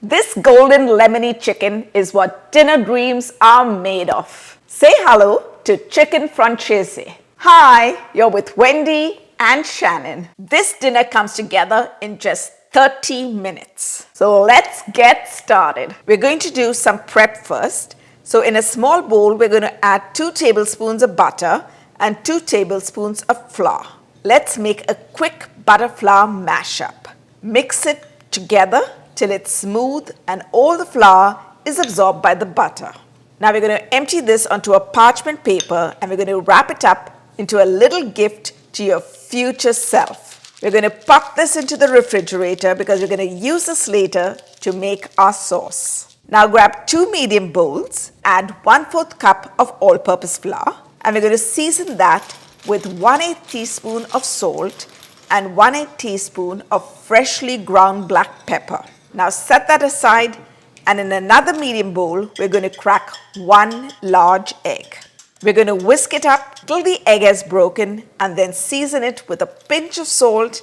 This golden lemony chicken is what dinner dreams are made of. Say hello to Chicken Francese. Hi, you're with Wendy and Shannon. This dinner comes together in just 30 minutes. So let's get started. We're going to do some prep first. So in a small bowl, we're going to add 2 tablespoons of butter and 2 tablespoons of flour. Let's make a quick butter flour mashup. Mix it together till it's smooth and all the flour is absorbed by the butter. Now we're going to empty this onto a parchment paper and we're going to wrap it up into a little gift to your future self. We're going to pop this into the refrigerator because we're going to use this later to make our sauce. Now grab 2 medium bowls, add 1/4 cup of all-purpose flour and we're going to season that with 1/8 teaspoon of salt and 1/8 teaspoon of freshly ground black pepper. Now set that aside and in another medium bowl, we're going to crack 1 large egg. We're going to whisk it up till the egg has broken and then season it with a pinch of salt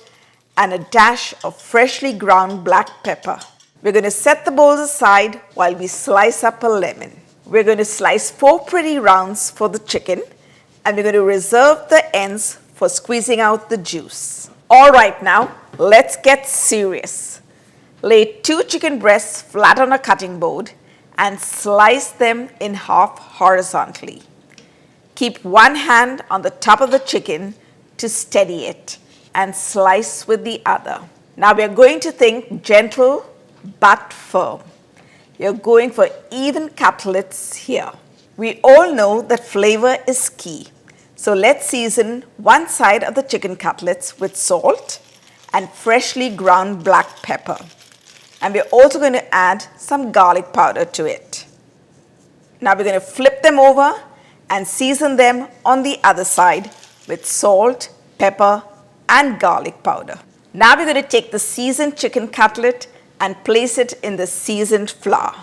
and a dash of freshly ground black pepper. We're going to set the bowls aside while we slice up a lemon. We're going to slice 4 pretty rounds for the chicken and we're going to reserve the ends for squeezing out the juice. All right, now let's get serious. Lay 2 chicken breasts flat on a cutting board and slice them in half horizontally. Keep one hand on the top of the chicken to steady it and slice with the other. Now we are going to think gentle but firm. You're going for even cutlets here. We all know that flavor is key. So let's season one side of the chicken cutlets with salt and freshly ground black pepper. And we're also going to add some garlic powder to it. Now we're going to flip them over and season them on the other side with salt, pepper and garlic powder. Now we're going to take the seasoned chicken cutlet and place it in the seasoned flour.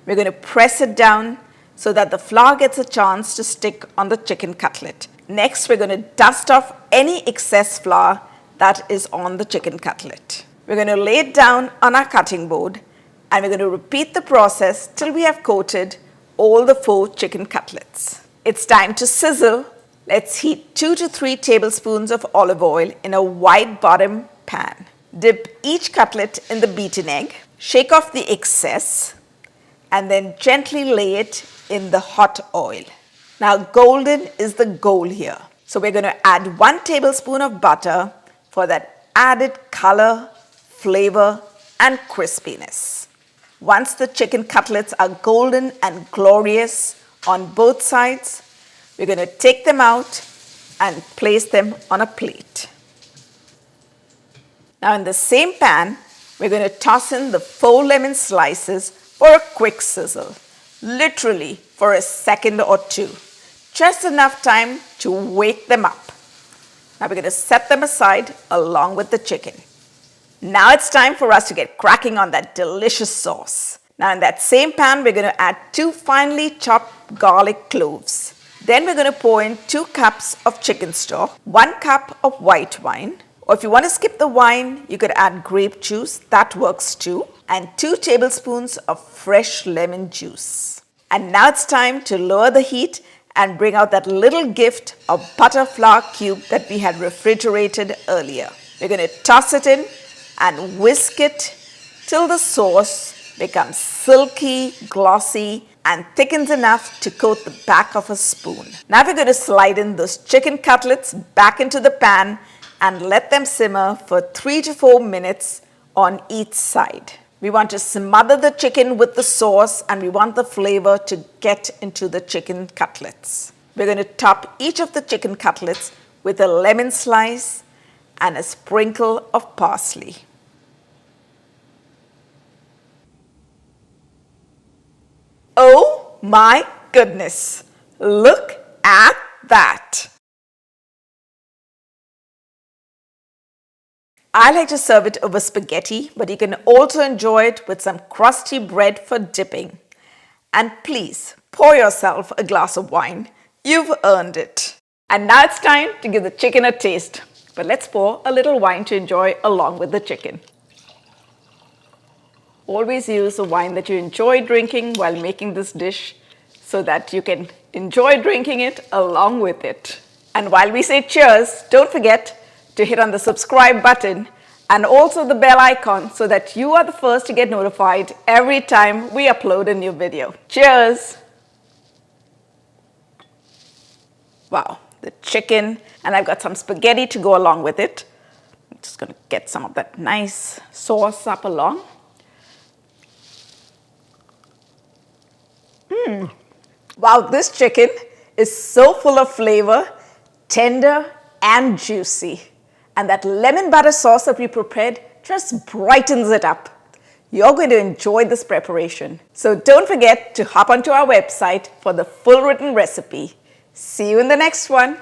We're going to press it down so that the flour gets a chance to stick on the chicken cutlet. Next, we're going to dust off any excess flour that is on the chicken cutlet. We're going to lay it down on our cutting board and we're going to repeat the process till we have coated all the 4 chicken cutlets. It's time to sizzle. Let's heat 2 to 3 tablespoons of olive oil in a wide bottom pan. Dip each cutlet in the beaten egg, shake off the excess and then gently lay it in the hot oil. Now golden is the goal here. So we're going to add 1 tablespoon of butter for that added color, flavor and crispiness. Once the chicken cutlets are golden and glorious on both sides, we're going to take them out and place them on a plate. Now in the same pan, we're going to toss in the 4 lemon slices for a quick sizzle, literally for a second or 2. Just enough time to wake them up. Now we're going to set them aside along with the chicken. Now it's time for us to get cracking on that delicious sauce. Now in that same pan, we're going to add 2 finely chopped garlic cloves. Then we're going to pour in 2 cups of chicken stock, 1 cup of white wine, or if you want to skip the wine, you could add grape juice, that works too, and 2 tablespoons of fresh lemon juice. And now it's time to lower the heat and bring out that little gift of butter flour cube that we had refrigerated earlier. We're going to toss it in and whisk it till the sauce becomes silky, glossy and thickens enough to coat the back of a spoon. Now we're going to slide in those chicken cutlets back into the pan and let them simmer for 3 to 4 minutes on each side. We want to smother the chicken with the sauce and we want the flavor to get into the chicken cutlets. We're going to top each of the chicken cutlets with a lemon slice and a sprinkle of parsley. Oh my goodness! Look at that! I like to serve it over spaghetti, but you can also enjoy it with some crusty bread for dipping. And please pour yourself a glass of wine. You've earned it. And now it's time to give the chicken a taste. But let's pour a little wine to enjoy along with the chicken. Always use a wine that you enjoy drinking while making this dish so that you can enjoy drinking it along with it. And while we say cheers, don't forget to hit on the subscribe button and also the bell icon so that you are the first to get notified every time we upload a new video. Cheers! Wow, the chicken, and I've got some spaghetti to go along with it. I'm just going to get some of that nice sauce up along. Wow, this chicken is so full of flavor, tender and juicy. And that lemon butter sauce that we prepared just brightens it up. You're going to enjoy this preparation. So don't forget to hop onto our website for the full written recipe. See you in the next one.